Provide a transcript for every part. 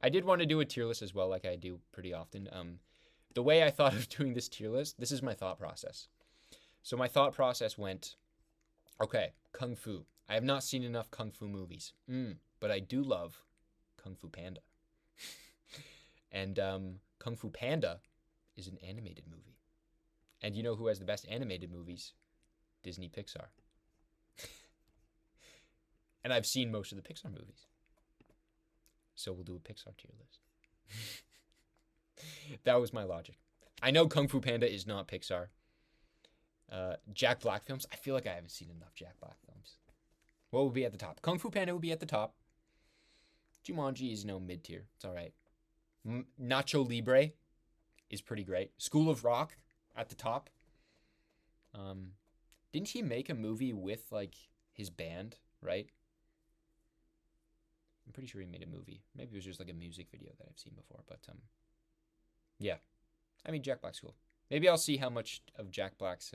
I did want to do a tier list as well, like I do pretty often. The way I thought of doing this tier list, this is my thought process. So my thought process went, okay, Kung Fu. I have not seen enough Kung Fu movies, but I do love Kung Fu Panda. And Kung Fu Panda is an animated movie. And you know who has the best animated movies? Disney Pixar. And I've seen most of the Pixar movies. So we'll do a Pixar tier list. That was my logic. I know Kung Fu Panda is not Pixar. Jack Black films. I feel like I haven't seen enough Jack Black films. What would be at the top? Kung Fu Panda would be at the top. Jumanji is mid tier. It's all right. Nacho Libre is pretty great. School of Rock at the top. Didn't he make a movie with like his band, right? I'm pretty sure he made a movie. Maybe it was just like a music video that I've seen before, but yeah. I mean, Jack Black's cool. Maybe I'll see how much of Jack Black's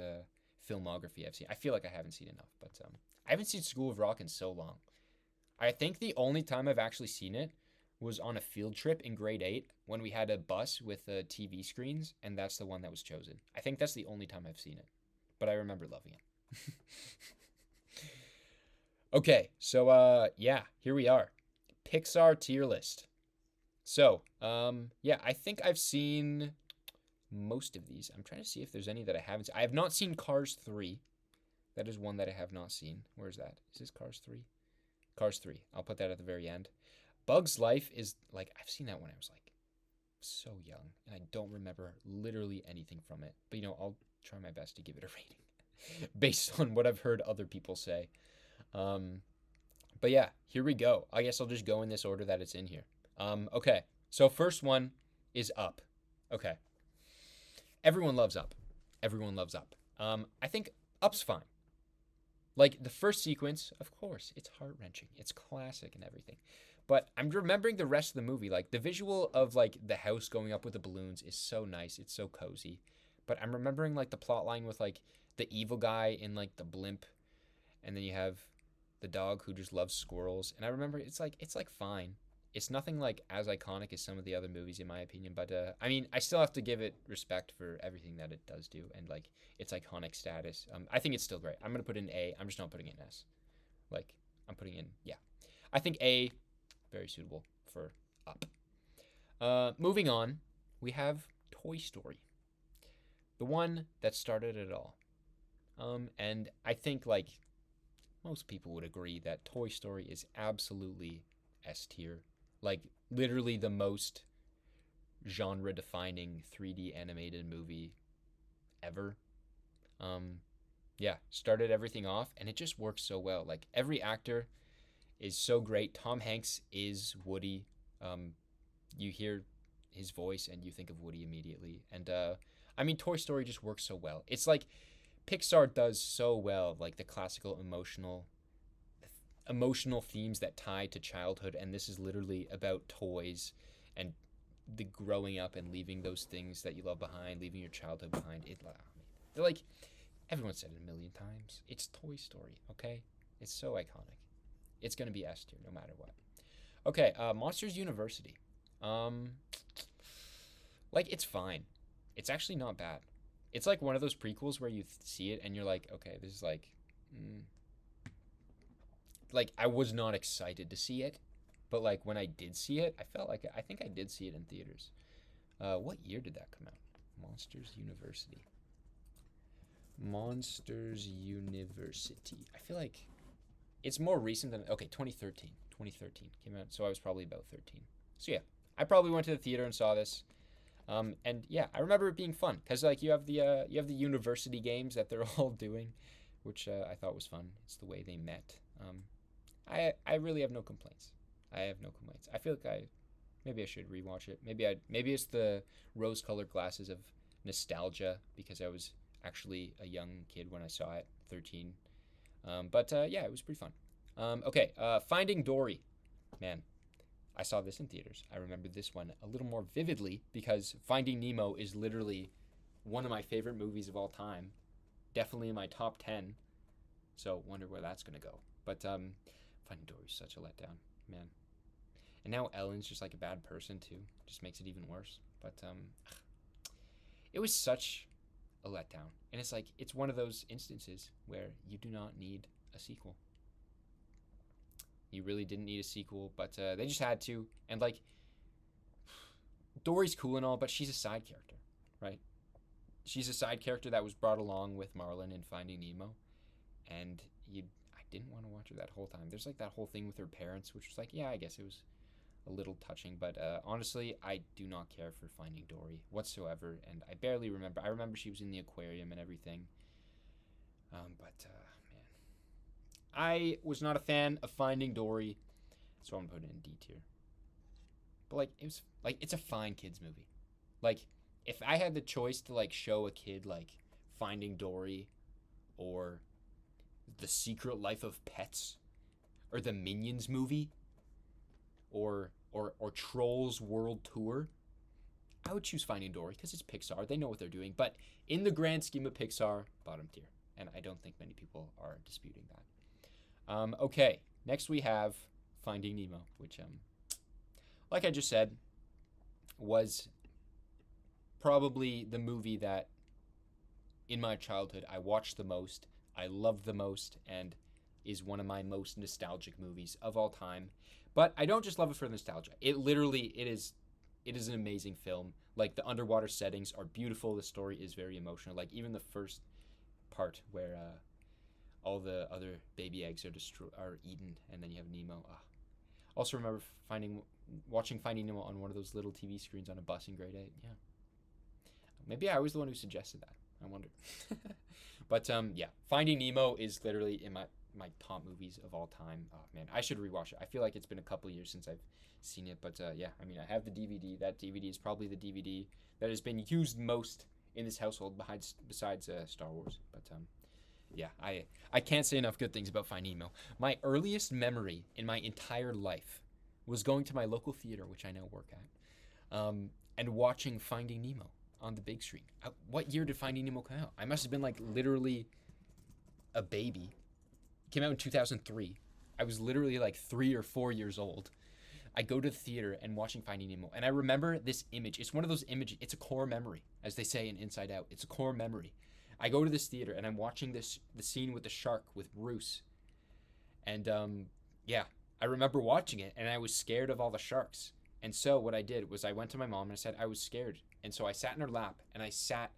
filmography I've seen. I feel like I haven't seen enough, but I haven't seen School of Rock in so long. I think the only time I've actually seen it was on a field trip in grade 8 when we had a bus with TV screens, and that's the one that was chosen. I think that's the only time I've seen it, but I remember loving it. Okay, so yeah, here we are. Pixar tier list. So, yeah, I think I've seen most of these. I'm trying to see if there's any that I haven't seen. I have not seen Cars 3. That is one that I have not seen. Where is that? Is this Cars 3? Cars 3. I'll put that at the very end. Bug's Life is, like, I've seen that when I was, like, so young, and I don't remember literally anything from it. But, I'll try my best to give it a rating based on what I've heard other people say. But yeah, here we go. I guess I'll just go in this order that it's in here. Okay, so first one is Up. Okay. Everyone loves Up. Everyone loves Up. I think Up's fine. Like, the first sequence, of course, it's heart-wrenching. It's classic and everything. But I'm remembering the rest of the movie. Like, the visual of, like, the house going up with the balloons is so nice. It's so cozy. But I'm remembering, like, the plot line with, like, the evil guy in, like, the blimp. And then you have the dog who just loves squirrels. And I remember it's like fine. It's nothing, like, as iconic as some of the other movies, in my opinion. But, I mean, I still have to give it respect for everything that it does do. And, like, its iconic status. I think it's still great. I'm going to put in A. I'm just not putting it in S. Like, I'm putting in, yeah. I think A, very suitable for Up. Moving on, we have Toy Story. The one that started it all. And I think, like, most people would agree that Toy Story is absolutely S tier. Like, literally the most genre-defining 3D animated movie ever. Yeah, started everything off, and it just works so well. Like, every actor is so great. Tom Hanks is Woody. You hear his voice, and you think of Woody immediately. And, I mean, Toy Story just works so well. It's like Pixar does so well, like, the classical emotional themes that tie to childhood, and this is literally about toys and the growing up and leaving those things that you love behind, leaving your childhood behind. They're like, everyone said it a million times. It's Toy Story, okay? It's so iconic. It's gonna be S tier no matter what. Okay, Monsters University. Like, it's fine. It's actually not bad. It's like one of those prequels where you see it and you're like, okay, this is like, like, I was not excited to see it, but like when I did see it, I think I did see it in theaters. What year did that come out? Monsters University. Monsters University. I feel like it's more recent than, okay, 2013. 2013 came out, so I was probably about 13. So yeah, I probably went to the theater and saw this. And yeah, I remember it being fun because like you have the university games that they're all doing, which I thought was fun. It's the way they met. I really have no complaints. I have no complaints. I feel like maybe I should rewatch it. Maybe it's the rose-colored glasses of nostalgia because I was actually a young kid when I saw it, 13. But yeah, it was pretty fun. Okay, Finding Dory. Man, I saw this in theaters. I remember this one a little more vividly because Finding Nemo is literally one of my favorite movies of all time. Definitely in my top 10. So wonder where that's going to go. But Finding Dory is such a letdown, man. And now Ellen's just like a bad person too. Just makes it even worse. But it was such a letdown. And it's like, it's one of those instances where you do not need a sequel. You really didn't need a sequel, but they just had to. And like, Dory's cool and all, but she's a side character, right? She's a side character that was brought along with Marlin in Finding Nemo. And I didn't want to watch her that whole time. There's like that whole thing with her parents, which was like, yeah, I guess it was a little touching. But honestly, I do not care for Finding Dory whatsoever. And I barely remember. I remember she was in the aquarium and everything. Man, I was not a fan of Finding Dory, so I'm gonna put it in D tier. But like, it was like, it's a fine kids movie. Like, if I had the choice to like show a kid like Finding Dory, or The Secret Life of Pets, or the Minions movie, or Trolls World Tour, I would choose Finding Dory because it's Pixar. They know what they're doing. But in the grand scheme of Pixar, bottom tier. And I don't think many people are disputing that. Okay, next we have Finding Nemo, which, like I just said, was probably the movie that in my childhood I watched the most, I loved the most, and is one of my most nostalgic movies of all time. But I don't just love it for nostalgia. It is an amazing film. Like, the underwater settings are beautiful. The story is very emotional. Like, even the first part where all the other baby eggs are eaten, and then you have Nemo. Also remember watching Finding Nemo on one of those little TV screens on a bus in grade 8. Yeah. Maybe I was the one who suggested that. I wonder. But yeah, Finding Nemo is literally in my top movies of all time. Oh man, I should rewatch it. I feel like it's been a couple years since I've seen it, but yeah, I mean, I have the DVD. That DVD is probably the DVD that has been used most in this household besides Star Wars. But yeah, I can't say enough good things about Finding Nemo. My earliest memory in my entire life was going to my local theater, which I now work at, and watching Finding Nemo on the big screen. What year did Finding Nemo come out? I must have been like literally a baby. It came out in 2003. I was literally like 3 or 4 years old. I go to the theater and watching Finding Nemo, and I remember this image. It's one of those images. It's a core memory, as they say in Inside Out. It's a core memory. I go to this theater and I'm watching the scene with the shark with Bruce, and yeah, I remember watching it and I was scared of all the sharks. And so what I did was I went to my mom and I said I was scared, and so I sat in her lap and I sat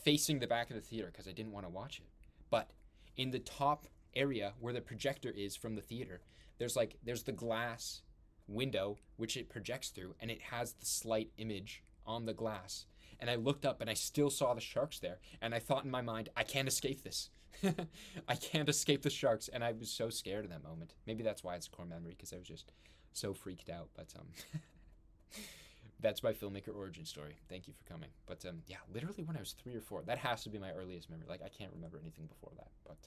facing the back of the theater because I didn't want to watch it. But in the top area where the projector is from the theater, there's the glass window which it projects through, and it has the slight image on the glass. And I looked up and I still saw the sharks there, and I thought in my mind, I can't escape this. I can't escape the sharks, and I was so scared in that moment. Maybe that's why it's a core memory, because I was just so freaked out. But that's my filmmaker origin story. Thank you for coming. But yeah, literally when I was 3 or 4, that has to be my earliest memory. Like, I can't remember anything before that. But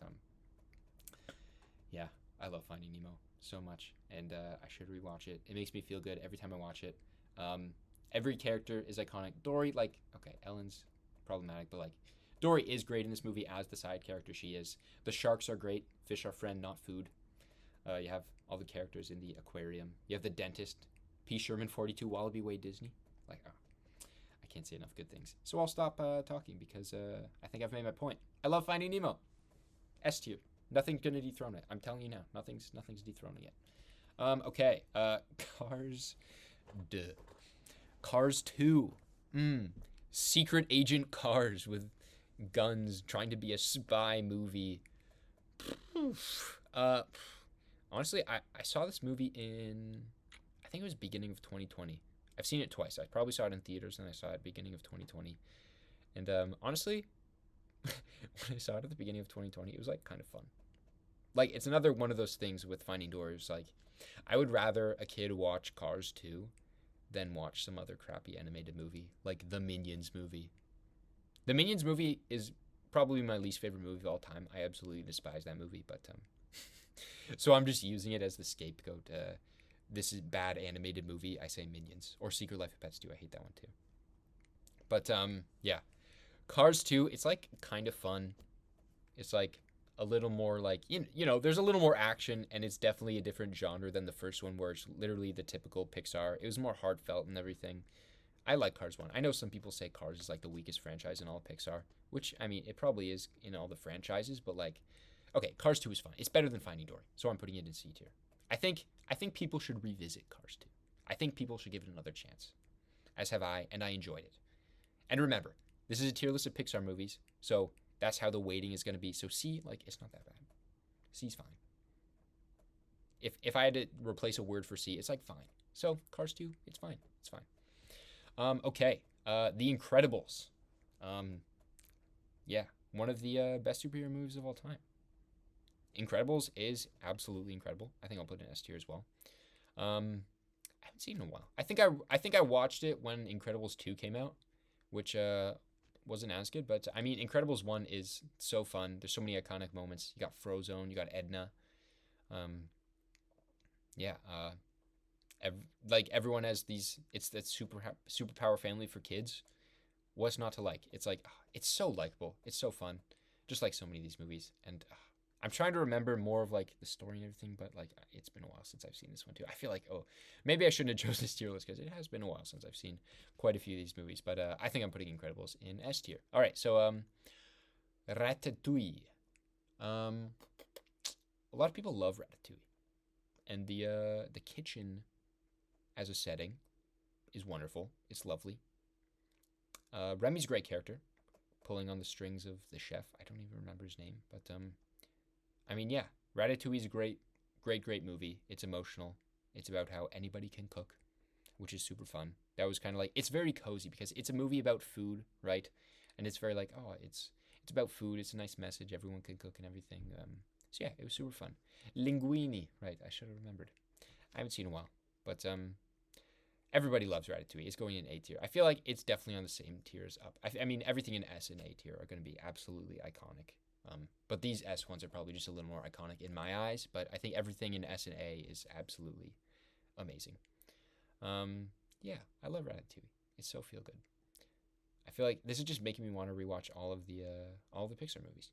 yeah, I love Finding Nemo so much, and I should rewatch it. It makes me feel good every time I watch it. Every character is iconic. Dory, like, okay, Ellen's problematic, but like, Dory is great in this movie as the side character she is. The sharks are great. Fish are friend, not food. You have all the characters in the aquarium. You have the dentist, P. Sherman 42, Wallaby Way Disney. Like, I can't say enough good things. So I'll stop talking because I think I've made my point. I love Finding Nemo. S tier. Nothing's gonna dethrone it. I'm telling you now. Nothing's dethroning it. Okay. Cars. Duh. Cars 2. Secret Agent Cars with guns trying to be a spy movie. Honestly, I saw this movie in, I think it was beginning of 2020. I've seen it twice. I probably saw it in theaters and I saw it beginning of 2020. And honestly, when I saw it at the beginning of 2020, it was like kind of fun. Like, it's another one of those things with Finding Dory. It's like, I would rather a kid watch Cars 2 than watch some other crappy animated movie, like the Minions movie. The Minions movie is probably my least favorite movie of all time. I absolutely despise that movie, but so I'm just using it as the scapegoat. This is bad animated movie. I say Minions, or Secret Life of Pets 2. I hate that one too. But yeah, Cars 2. It's like kind of fun. It's like a little more like there's a little more action, and it's definitely a different genre than the first one, where it's literally the typical Pixar. It was more heartfelt and everything. I like Cars 1. I know some people say Cars is like the weakest franchise in all of Pixar, which, I mean, it probably is in all the franchises, but like, okay, Cars 2 is fun. It's better than Finding Dory, so I'm putting it in C tier. I think people should revisit Cars 2. I think people should give it another chance, as have I, and I enjoyed it. And remember, this is a tier list of Pixar movies, so that's how the weighting is going to be. So C, like, it's not that bad. C's fine. If I had to replace a word for C, it's like fine. So Cars 2, it's fine. It's fine. Okay. The Incredibles. Yeah, one of the best superhero movies of all time. Incredibles is absolutely incredible. I think I'll put it in S tier as well. I haven't seen it in a while. I think I watched it when Incredibles 2 came out, which wasn't as good, but I mean, Incredibles 1 is so fun. There's so many iconic moments. You got Frozone, you got Edna. Yeah, like everyone has these. It's that superpower family for kids. What's not to like? It's like it's so likable. It's so fun, just like so many of these movies. And I'm trying to remember more of like the story and everything, but like it's been a while since I've seen this one too. I feel like maybe I shouldn't have chosen this tier list because it has been a while since I've seen quite a few of these movies. But I think I'm putting Incredibles in S tier. All right, so Ratatouille. A lot of people love Ratatouille, and the kitchen as a setting is wonderful. It's lovely. Remy's a great character, pulling on the strings of the chef. I don't even remember his name, but I mean, yeah, Ratatouille is a great movie. It's emotional. It's about how anybody can cook, which is super fun. That was kind of like, it's very cozy because it's a movie about food, right? And it's very like, oh, it's about food. It's a nice message. Everyone can cook and everything. So yeah, it was super fun. Linguini, right? I should have remembered. I haven't seen in a while, but everybody loves Ratatouille. It's going in A tier. I feel like it's definitely on the same tier as Up. I mean, everything in S and A tier are going to be absolutely iconic. But these S ones are probably just a little more iconic in my eyes. But I think everything in S and A is absolutely amazing. Yeah, I love Ratatouille. It's so feel good. I feel like this is just making me want to rewatch all of the Pixar movies.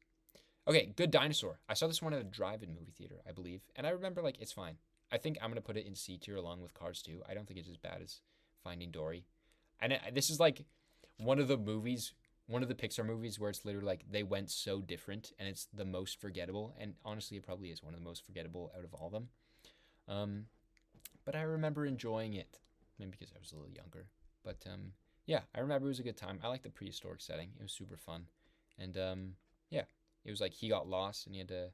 Okay, Good Dinosaur. I saw this one at a drive-in movie theater, I believe, and I remember like it's fine. I think I'm gonna put it in C tier along with Cars 2. I don't think it's as bad as Finding Dory. And this is like one of the Pixar movies where it's literally like they went so different and it's the most forgettable. And honestly, it probably is one of the most forgettable out of all of them. But I remember enjoying it, maybe because I was a little younger. But yeah, I remember it was a good time. I like the prehistoric setting. It was super fun. And yeah, it was like he got lost and he had to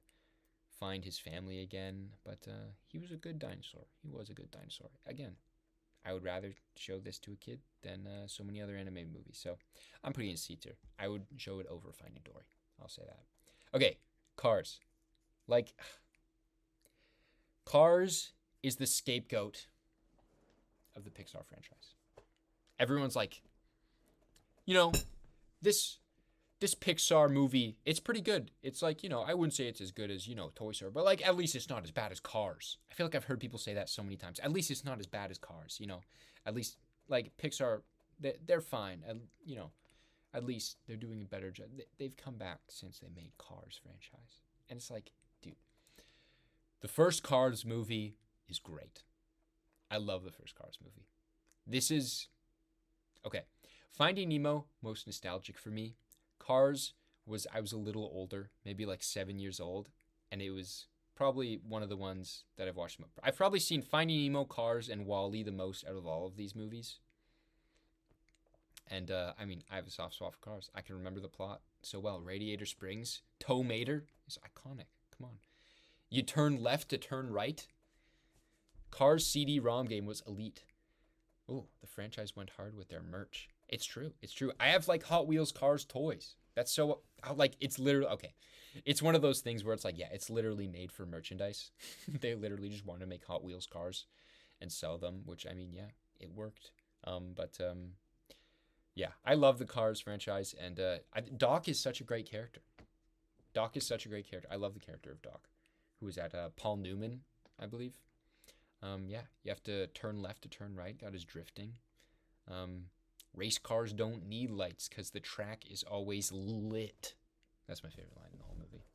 find his family again, but he was a good dinosaur. He was a good dinosaur. Again, I would rather show this to a kid than so many other anime movies. So I'm putting it in C tier. I would show it over Finding Dory. I'll say that. Okay, Cars. Like, Cars is the scapegoat of the Pixar franchise. Everyone's like, this Pixar movie, it's pretty good. It's like, I wouldn't say it's as good as, Toy Story, but like at least it's not as bad as Cars. I feel like I've heard people say that so many times. At least it's not as bad as Cars, At least like Pixar, they're fine. At least they're doing a better job. They've come back since they made Cars franchise. And it's like, dude, the first Cars movie is great. I love the first Cars movie. This is, okay, Finding Nemo, most nostalgic for me. Cars I was a little older, maybe like 7 years old, and it was probably one of the ones that I've watched. I've probably seen Finding Nemo, Cars, and WALL-E the most out of all of these movies. And I mean, I have a soft spot for Cars. I can remember the plot so well. Radiator Springs, Tow Mater is iconic. Come on. You turn left to turn right. Cars CD-ROM game was elite. Oh, the franchise went hard with their merch. It's true. It's true. I have like Hot Wheels Cars toys. That's so like it's literally okay. It's one of those things where it's like, yeah, it's literally made for merchandise. They literally just want to make Hot Wheels cars and sell them, which I mean, yeah, it worked. Yeah, I love the Cars franchise, and Doc is such a great character. Doc is such a great character. I love the character of Doc, who is at Paul Newman, I believe. Yeah, you have to turn left to turn right. Got his drifting. Race cars don't need lights because the track is always lit. That's my favorite line in the whole movie.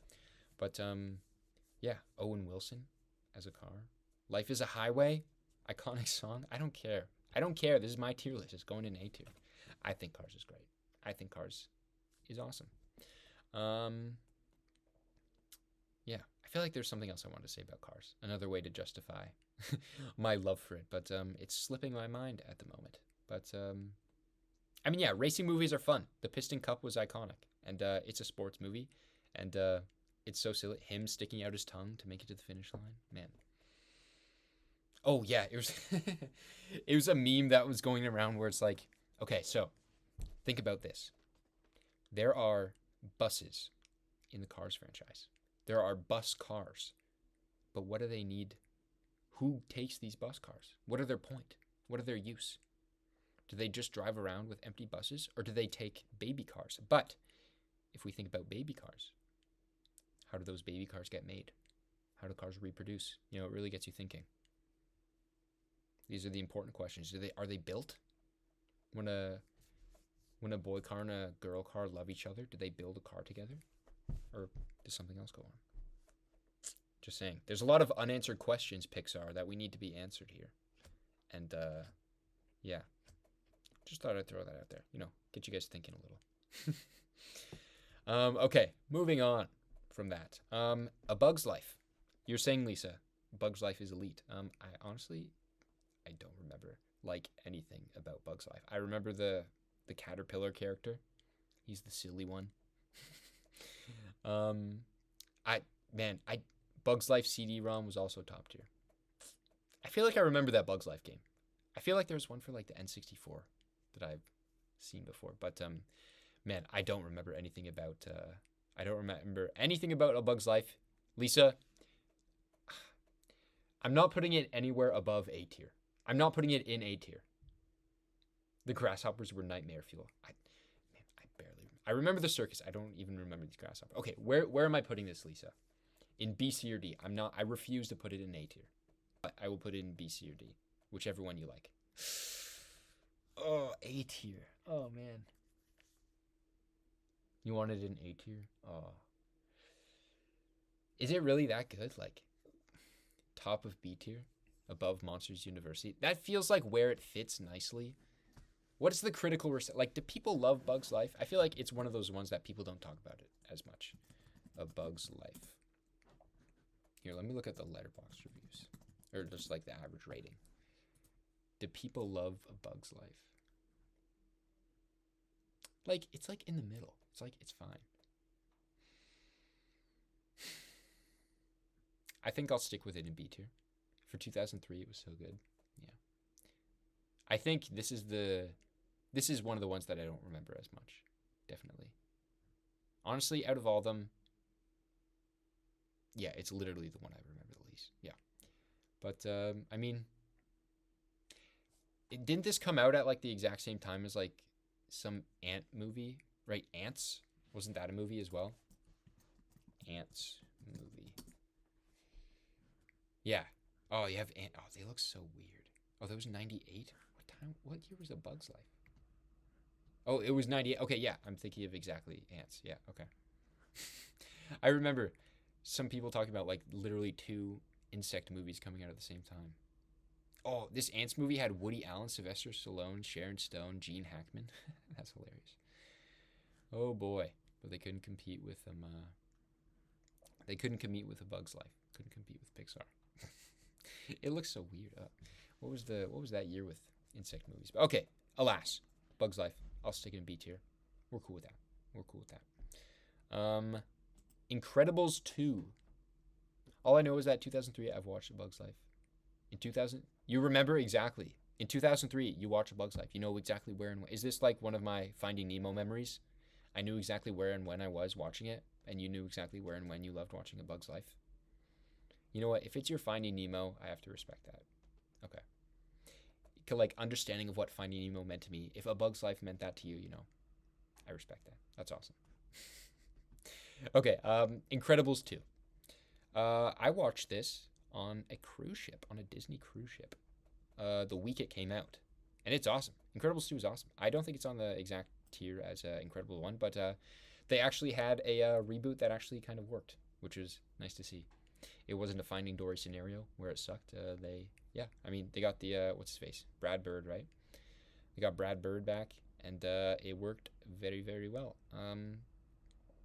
But yeah, Owen Wilson as a car. Life is a Highway, iconic song. I don't care. I don't care. This is my tier list. It's going in A tier. I think Cars is great. I think Cars is awesome. Yeah, I feel like there's something else I wanted to say about Cars. Another way to justify my love for it, but it's slipping my mind at the moment. But I mean, yeah, racing movies are fun. The Piston Cup was iconic, and it's a sports movie, and it's so silly. Him sticking out his tongue to make it to the finish line, man. Oh yeah, it was it was a meme that was going around where it's like, okay, so think about this. There are buses in the Cars franchise. There are bus cars. But what do they need? Who takes these bus cars? What are their point? What are their use? Do they just drive around with empty buses, or do they take baby cars? But if we think about baby cars, how do those baby cars get made? How do cars reproduce? You know, it really gets you thinking. These are the important questions. Are they built? When a boy car and a girl car love each other, do they build a car together? Or does something else go on? Just saying. There's a lot of unanswered questions, Pixar, that we need to be answered here. And yeah. Just thought I'd throw that out there. You know, get you guys thinking a little. Okay, moving on from that. A Bug's Life. You're saying, Lisa, Bug's Life is elite. I don't remember like anything about Bug's Life. I remember the caterpillar character. He's the silly one. Bug's Life CD-ROM was also top tier. I feel like I remember that Bug's Life game. I feel like there was one for like the N64 that I've seen before, but man, I don't remember anything about A Bug's Life. Lisa, I'm not putting it anywhere above A tier. I'm not putting it in A tier. The grasshoppers were nightmare fuel. I remember the circus. I don't even remember these grasshoppers. Okay, where am I putting this, Lisa? In B, C, or D? I refuse to put it in A tier. But I will put it in B, C, or D. Whichever one you like. Oh, A tier. Oh, man. You want it in A tier? Oh. Is it really that good? Like, top of B tier? Above Monsters University? That feels like where it fits nicely. What's the critical like, do people love Bug's Life? I feel like it's one of those ones that people don't talk about it as much. A Bug's Life. Here, let me look at the Letterboxd reviews. Or just like the average rating. Do people love A Bug's Life? Like, it's like in the middle. It's like, it's fine. I think I'll stick with it in B tier. For 2003, it was so good. Yeah. I think this is one of the ones that I don't remember as much. Definitely. Honestly, out of all of them, yeah, it's literally the one I remember the least. Yeah. But, I mean, didn't this come out at, like, the exact same time as, like, some ant movie? Right? Ants? Wasn't that a movie as well? Ants movie. Yeah. Oh, you have ant. Oh, they look so weird. Oh, that was 98? What year was A Bug's Life? Oh, it was 98. Okay, yeah. I'm thinking of exactly ants. Yeah, okay. I remember some people talking about, like, literally 2 insect movies coming out at the same time. Oh, this ants movie had Woody Allen, Sylvester Stallone, Sharon Stone, Gene Hackman. That's hilarious. Oh, boy. But they couldn't compete with them. They couldn't compete with A Bug's Life. Couldn't compete with Pixar. It looks so weird. What was that year with insect movies? Okay, alas, Bug's Life. I'll stick it in B tier. We're cool with that. Incredibles 2. All I know is that 2003 I've watched A Bug's Life. In 2000, you remember exactly. In 2003 you watched A Bug's Life. You know exactly where and when. Is this like one of my Finding Nemo memories? I knew exactly where and when I was watching it, and you knew exactly where and when you loved watching A Bug's Life. You know what? If it's your Finding Nemo, I have to respect that. Okay. Like, understanding of what Finding Nemo meant to me. If A Bug's Life meant that to you, you know, I respect that. That's awesome. Okay, Incredibles 2. I watched this on a cruise ship, on a Disney cruise ship, the week it came out. And it's awesome. Incredibles 2 is awesome. I don't think it's on the exact tier as Incredible 1, but they actually had a reboot that actually kind of worked. which was nice to see. It wasn't a Finding Dory scenario where it sucked. They got the what's his face, Brad Bird, right? They got Brad Bird back, and it worked very, very well.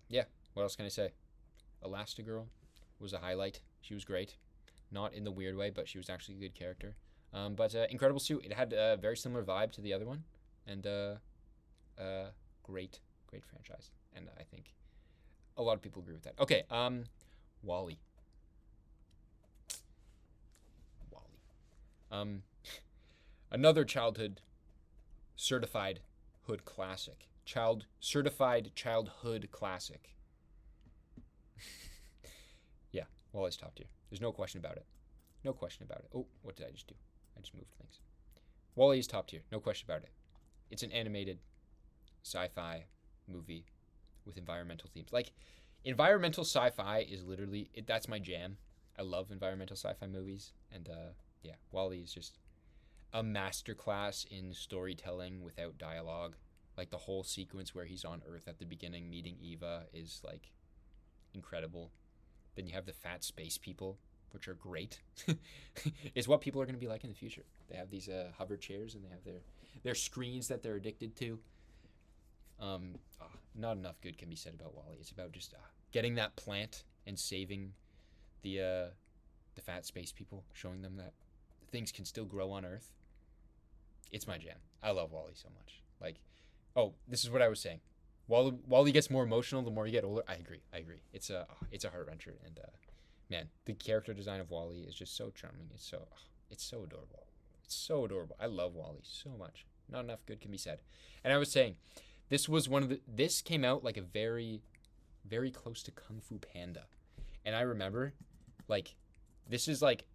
Yeah, what else can I say? Elastigirl was a highlight. She was great, not in the weird way, but she was actually a good character. But Incredible Suit, it had a very similar vibe to the other one, and great franchise, and I think a lot of people agree with that. Okay, Wally. Another childhood certified hood classic. Certified childhood classic. Yeah, Wally's top tier. There's no question about it. No question about it. Oh, what did I just do? I just moved things. Wally is top tier. No question about it. It's an animated sci-fi movie with environmental themes. Like, environmental sci-fi is literally, that's my jam. I love environmental sci-fi movies. And, yeah, Wally is just a masterclass in storytelling without dialogue. Like, the whole sequence where he's on Earth at the beginning meeting Eva is, like, incredible. Then you have the fat space people, which are great. It's what people are going to be like in the future. They have these hover chairs, and they have their screens that they're addicted to. Not enough good can be said about Wally. It's about just getting that plant and saving the fat space people, showing them that things can still grow on Earth. It's my jam. I love Wally so much. Like, oh, this is what I was saying. Wally gets more emotional the more you get older. I agree. It's a heart wrencher, and man, the character design of Wally is just so charming. It's so adorable. It's so adorable. I love Wally so much. Not enough good can be said. And I was saying, this came out like a very, very close to Kung Fu Panda, and I remember, like, this is like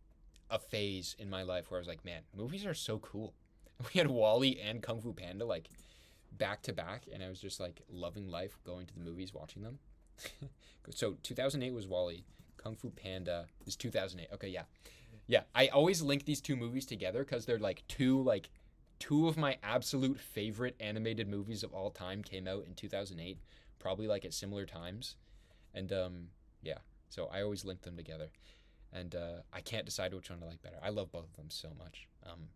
a phase in my life where I was like, man, movies are so cool. We had Wally and Kung Fu Panda like back to back, and I was just like loving life, going to the movies, watching them. So 2008 was Wally. Kung Fu Panda is 2008. Okay, yeah. I always link these two movies together because they're like two of my absolute favorite animated movies of all time came out in 2008, probably like at similar times, and yeah. So I always link them together, and I can't decide which one I like better. I love both of them so much.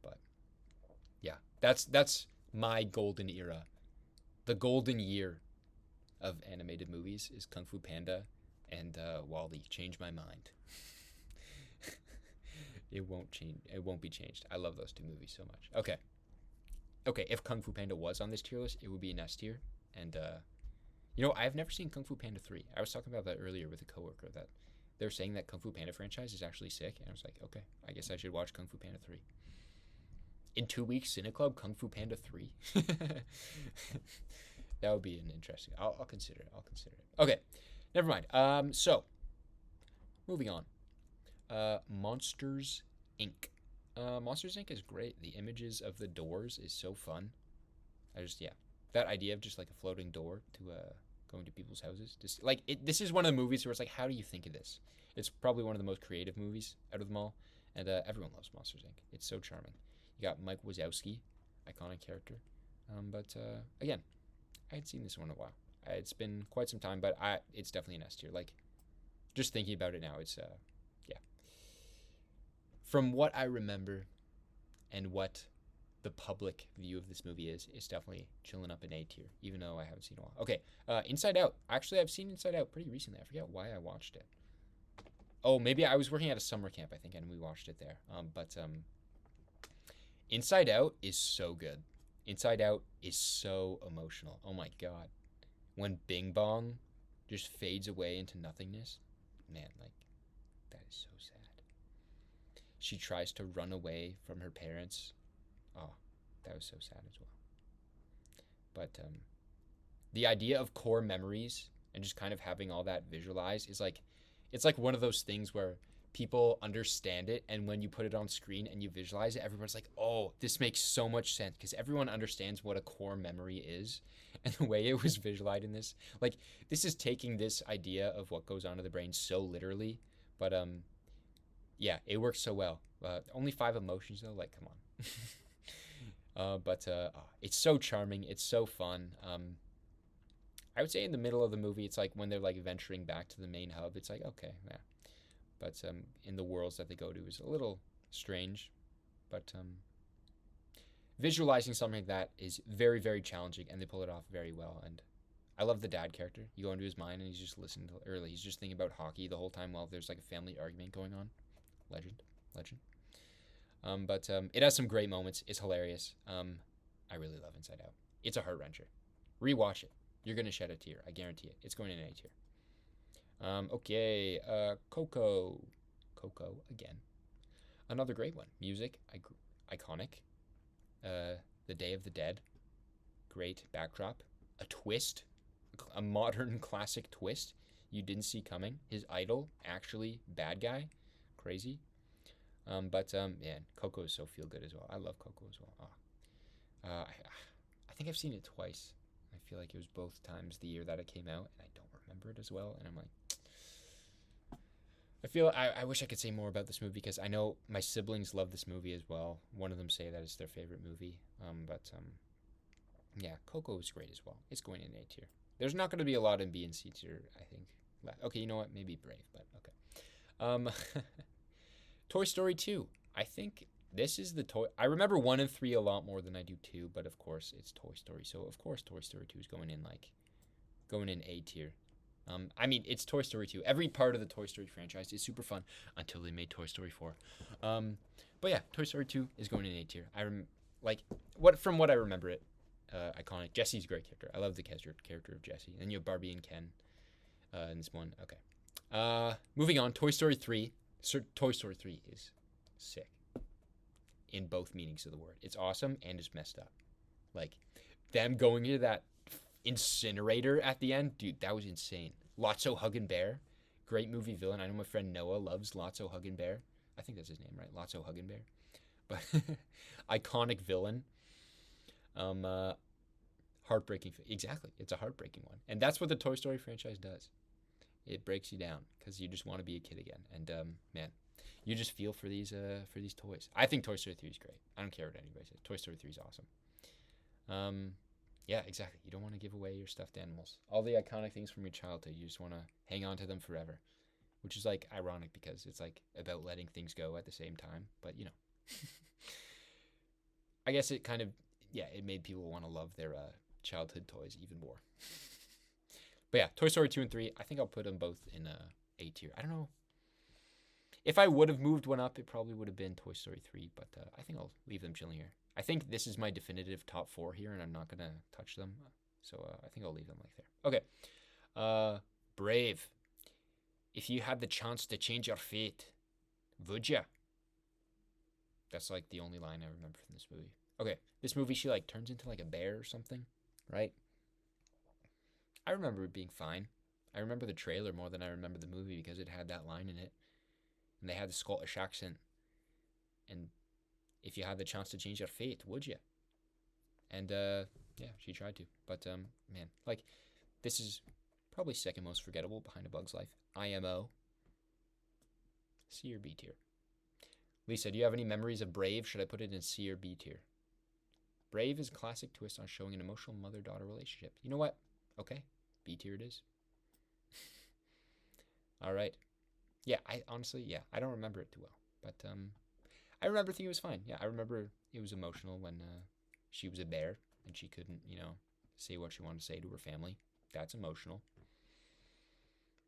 But yeah, that's my golden era. The golden year of animated movies is Kung Fu Panda and Wall-E. Change my mind. It won't change. It won't be changed. I love those two movies so much. Okay, if Kung Fu Panda was on this tier list, it would be an S tier. And, I've never seen Kung Fu Panda 3. I was talking about that earlier with a coworker, that they're saying that Kung Fu Panda franchise is actually sick. And I was like, okay, I guess I should watch Kung Fu Panda 3. In 2 weeks, Ciné-club, Kung Fu Panda 3. That would be an interesting. I'll consider it. Okay, never mind. So, moving on. Monsters, Inc. Monsters, Inc. is great. The images of the doors is so fun. That idea of just like a floating door to going to people's houses. Just like this is one of the movies where it's like, how do you think of this? It's probably one of the most creative movies out of them all, and everyone loves Monsters, Inc. It's so charming. You got Mike Wazowski, iconic character. But again, I had seen this one in a while. It's been quite some time, but it's definitely an S tier. Like, just thinking about it now, it's yeah. From what I remember, and what the public view of this movie is, it's definitely chilling up in A tier, even though I haven't seen it in a while. Okay, Inside Out. Actually, I've seen Inside Out pretty recently. I forget why I watched it. Oh, maybe I was working at a summer camp, I think, and we watched it there. But Inside Out is so good. Inside Out is so emotional. Oh my god. When Bing Bong just fades away into nothingness, man, like, that is so sad. She tries to run away from her parents. Oh, that was so sad as well. But the idea of core memories and just kind of having all that visualized is like, it's like one of those things where people understand it, and when you put it on screen and you visualize it, everyone's like, oh, this makes so much sense, because everyone understands what a core memory is, and the way it was visualized in this, like, this is taking this idea of what goes on in the brain so literally, but yeah, it works so well. Only 5 emotions though, like, come on. But it's so charming, it's so fun. I would say in the middle of the movie, it's like when they're like venturing back to the main hub. It's like okay, yeah. But in the worlds that they go to is a little strange. But visualizing something like that is very, very challenging, and they pull it off very well. And I love the dad character. You go into his mind, and he's just listening to early. He's just thinking about hockey the whole time while there's like a family argument going on. Legend, legend. But it has some great moments. It's hilarious. I really love Inside Out. It's a heart wrencher. Rewatch it. You're gonna shed a tear. I guarantee it. It's going in A tier. Okay. Coco. Coco again. Another great one. Music, iconic. The Day of the Dead, great backdrop. A twist, a modern classic twist you didn't see coming. His idol, actually bad guy, crazy. But man, Coco is so feel good as well. I love Coco as well. I think I've seen it twice. I feel like it was both times the year that it came out, and I don't remember it as well. And I'm like, I wish I could say more about this movie because I know my siblings love this movie as well. One of them say that it's their favorite movie. Yeah, Coco is great as well. It's going in A tier. There's not going to be a lot in B and C tier, I think. Okay, you know what? Maybe Brave, but okay. Toy Story 2. I think this is the toy. I remember 1 and 3 a lot more than I do 2, but of course it's Toy Story. So of course Toy Story 2 is going in A tier. I mean, it's Toy Story 2. Every part of the Toy Story franchise is super fun until they made Toy Story 4. But yeah, Toy Story 2 is going in A tier. From what I remember it, iconic. Jesse's a great character. I love the character of Jesse. And you have Barbie and Ken in this one. Okay. Moving on, Toy Story 3. Toy Story 3 is sick in both meanings of the word. It's awesome and it's messed up. Like, them going into that incinerator at the end, dude, that was insane. Lotso Huggin' Bear, great movie villain. I know my friend Noah loves Lotso Huggin' Bear. I think that's his name, right? Lotso Huggin' Bear. But iconic villain. Heartbreaking. Exactly, it's a heartbreaking one, and that's what the Toy Story franchise does. It breaks you down because you just want to be a kid again, and man, you just feel for these toys. I think Toy Story 3 is great. I don't care what anybody says. Toy Story 3 is awesome. Yeah, exactly. You don't want to give away your stuffed animals. All the iconic things from your childhood, you just want to hang on to them forever. Which is like ironic because it's like about letting things go at the same time. But you know, I guess it kind of, yeah, it made people want to love their childhood toys even more. But yeah, Toy Story 2 and 3, I think I'll put them both in A tier. I don't know. If I would have moved one up, it probably would have been Toy Story 3, but I think I'll leave them chilling here. I think this is my definitive top 4 here, and I'm not going to touch them. So I think I'll leave them like there. Okay. Brave. If you had the chance to change your fate, would ya? That's like the only line I remember from this movie. Okay, this movie, she like turns into like a bear or something, right? I remember it being fine. I remember the trailer more than I remember the movie because it had that line in it. And they had the Scottish accent. And if you had the chance to change your fate, would you? And yeah, she tried to. But man, like, this is probably second most forgettable behind A Bug's Life. IMO. C or B tier? Lisa, do you have any memories of Brave? Should I put it in C or B tier? Brave is a classic twist on showing an emotional mother-daughter relationship. You know what? Okay, B tier it is. All right. Yeah, I don't remember it too well. But I remember thinking it was fine. Yeah, I remember it was emotional when she was a bear and she couldn't, say what she wanted to say to her family. That's emotional.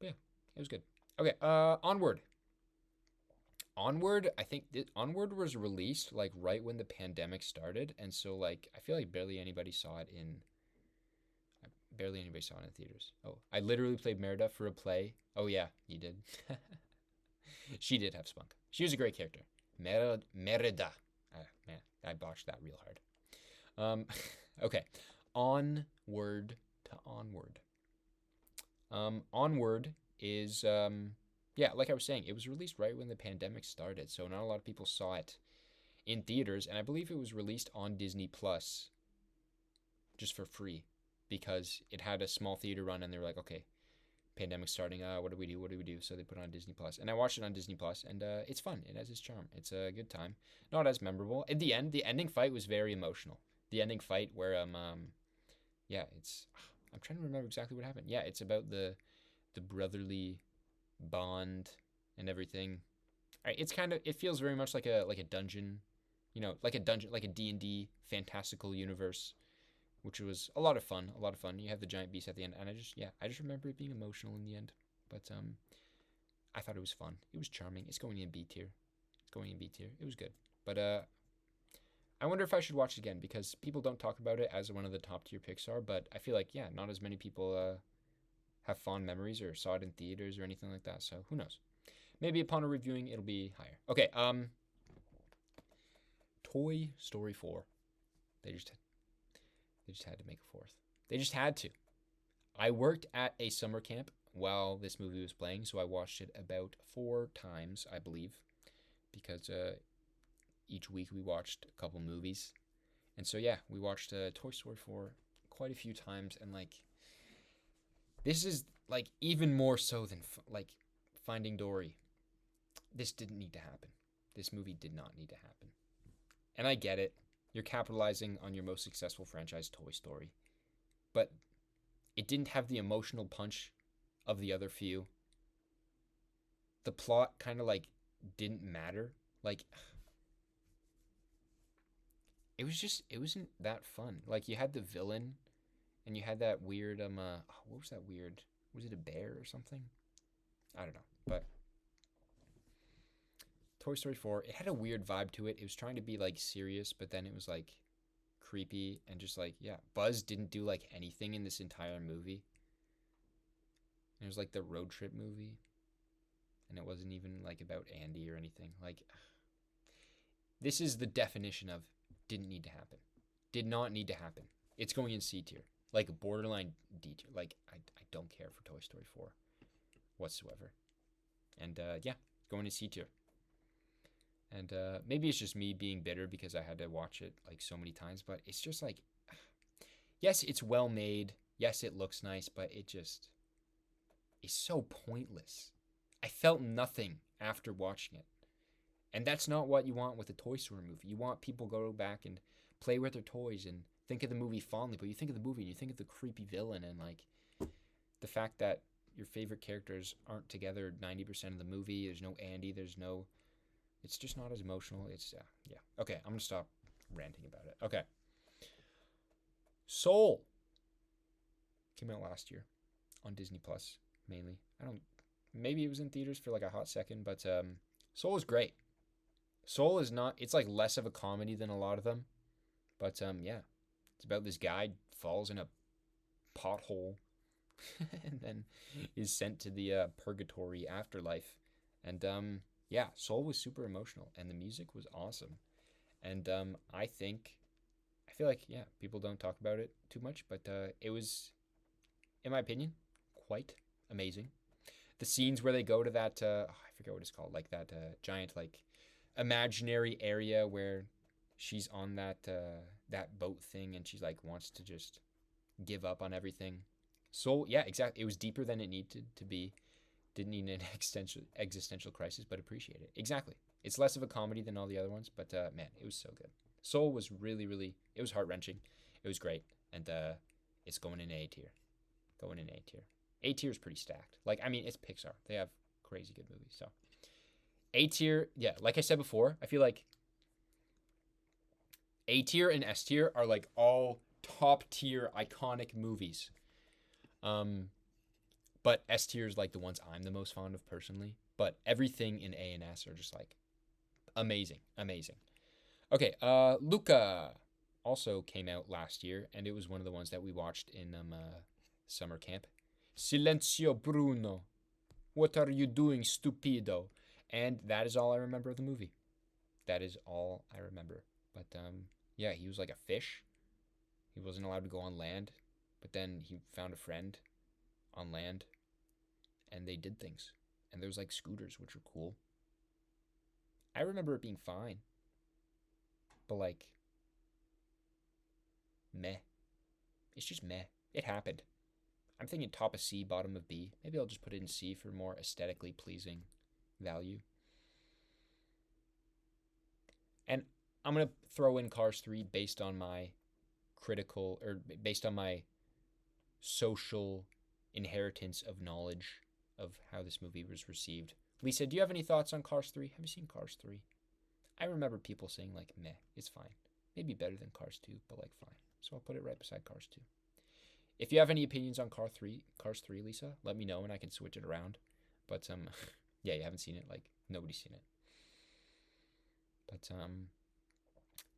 But yeah, it was good. Okay, Onward. Onward, I think Onward was released like right when the pandemic started, and so like I feel like barely anybody saw it in theaters. Oh, I literally played Merida for a play. Oh yeah, you did. She did have spunk. She was a great character. Merida. Man, I botched that real hard. Okay. Onward to Onward. Onward is yeah, like I was saying, it was released right when the pandemic started, so not a lot of people saw it in theaters, and I believe it was released on Disney Plus just for free because it had a small theater run, and they were like, okay, pandemic starting, what do we do? So they put it on Disney Plus, and I watched it on Disney Plus, and it's fun. It has its charm. It's a good time. Not as memorable. At the end, the ending fight was very emotional. The ending fight where yeah, it's I'm trying to remember exactly what happened. Yeah, it's about the brotherly bond and everything. All right, it's kind of, it feels very much like a dungeon, like a dungeon, like a D&D fantastical universe, which was a lot of fun, a lot of fun. You have the giant beast at the end, and I just remember it being emotional in the end. But I thought it was fun. It was charming. It's going in B tier. It's going in B tier. It was good. But I wonder if I should watch it again because people don't talk about it as one of the top tier Pixar. But I feel like, yeah, not as many people have fond memories or saw it in theaters or anything like that. So who knows? Maybe upon a reviewing, it'll be higher. Okay. Toy Story 4. They just had to make a fourth. They just had to. I worked at a summer camp while this movie was playing, so I watched it about 4 times, I believe, because each week we watched a couple movies. And so, yeah, we watched Toy Story 4 quite a few times, and, like, this is, like, even more so than, like, Finding Dory. This didn't need to happen. This movie did not need to happen. And I get it. You're capitalizing on your most successful franchise, Toy Story. But it didn't have the emotional punch of the other few. The plot kind of, like, didn't matter. Like, it wasn't that fun. Like, you had the villain, and you had that weird, what was that weird? Was it a bear or something? I don't know. But Toy Story 4, it had a weird vibe to it. It was trying to be, like, serious, but then it was, like, creepy and just, like, yeah. Buzz didn't do, like, anything in this entire movie. It was, like, the road trip movie. And it wasn't even, like, about Andy or anything. Like, this is the definition of didn't need to happen. Did not need to happen. It's going in C tier. Like, borderline D tier. Like, I don't care for Toy Story 4 whatsoever. And, yeah, going to C tier. And maybe it's just me being bitter because I had to watch it, like, so many times. But it's just, like, yes, it's well made. Yes, it looks nice. But it just is so pointless. I felt nothing after watching it. And that's not what you want with a Toy Story movie. You want people to go back and play with their toys and think of the movie fondly. But you think of the movie and you think of the creepy villain and, like, the fact that your favorite characters aren't together 90% of the movie. There's no Andy. There's no... It's just not as emotional. It's, yeah. Okay, I'm going to stop ranting about it. Okay. Soul came out last year on Disney Plus, mainly. Maybe it was in theaters for, like, a hot second, but Soul is great. Soul is not, it's, like, less of a comedy than a lot of them, but yeah, it's about this guy falls in a pothole and then is sent to the purgatory afterlife. And yeah, Soul was super emotional and the music was awesome. And I feel like, yeah, people don't talk about it too much, but it was, in my opinion, quite amazing. The scenes where they go to that, I forget what it's called, like that giant, like, imaginary area where she's on that that boat thing and she's, like, wants to just give up on everything. So, yeah, exactly. It was deeper than it needed to be. Didn't need an existential crisis, but appreciate it. Exactly. It's less of a comedy than all the other ones, but man, it was so good. Soul was really, really, it was heart-wrenching. It was great. And it's going in A tier. Going in A tier. A tier is pretty stacked. Like, I mean, it's Pixar. They have crazy good movies. So, A tier, yeah, like I said before, I feel like A tier and S tier are, like, all top tier iconic movies. But S tier is, like, the ones I'm the most fond of personally. But everything in A and S are just, like, amazing. Amazing. Okay, Luca also came out last year, and it was one of the ones that we watched in summer camp. Silenzio Bruno. What are you doing, stupido? And that is all I remember of the movie. That is all I remember. But yeah, he was like a fish. He wasn't allowed to go on land, but then he found a friend on land, and they did things. And there was, like, scooters, which were cool. I remember it being fine, but, like, meh. It's just meh. It happened. I'm thinking top of C, bottom of B. Maybe I'll just put it in C for more aesthetically pleasing value. And I'm going to throw in Cars 3 based on my social inheritance of knowledge of how this movie was received. Lisa, do you have any thoughts on Cars 3? Have you seen Cars 3? I remember people saying, like, meh, it's fine. Maybe better than Cars 2, but, like, fine. So I'll put it right beside Cars 2. If you have any opinions on Cars 3, Lisa, let me know and I can switch it around. But, yeah, you haven't seen it. Like, nobody's seen it. But,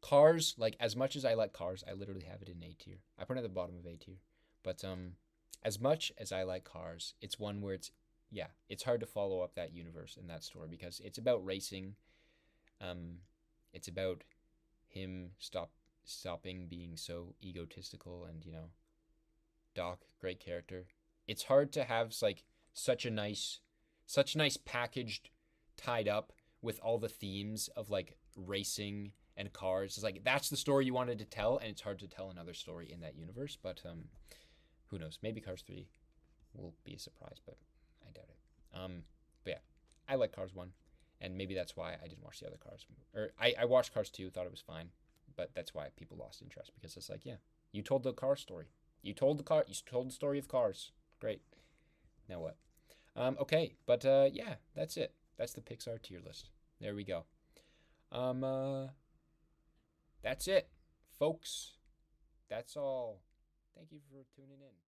Cars, like, as much as I like Cars, I literally have it in A tier. I put it at the bottom of A tier. But, as much as I like Cars, it's one where it's hard to follow up that universe and that story because it's about racing. It's about him stopping being so egotistical, and Doc, great character. It's hard to have like such nice packaged, tied up with all the themes of like racing and cars. It's like that's the story you wanted to tell, and it's hard to tell another story in that universe. But who knows? Maybe Cars 3 will be a surprise, but I doubt it. But yeah, I like Cars 1, and maybe that's why I didn't watch the other Cars. Or I watched Cars 2, thought it was fine, but that's why people lost interest because it's like, yeah, you told the car story. You told the story of Cars. Great. Now what? Okay, but yeah, that's it. That's the Pixar tier list. There we go. That's it, folks. That's all. Thank you for tuning in.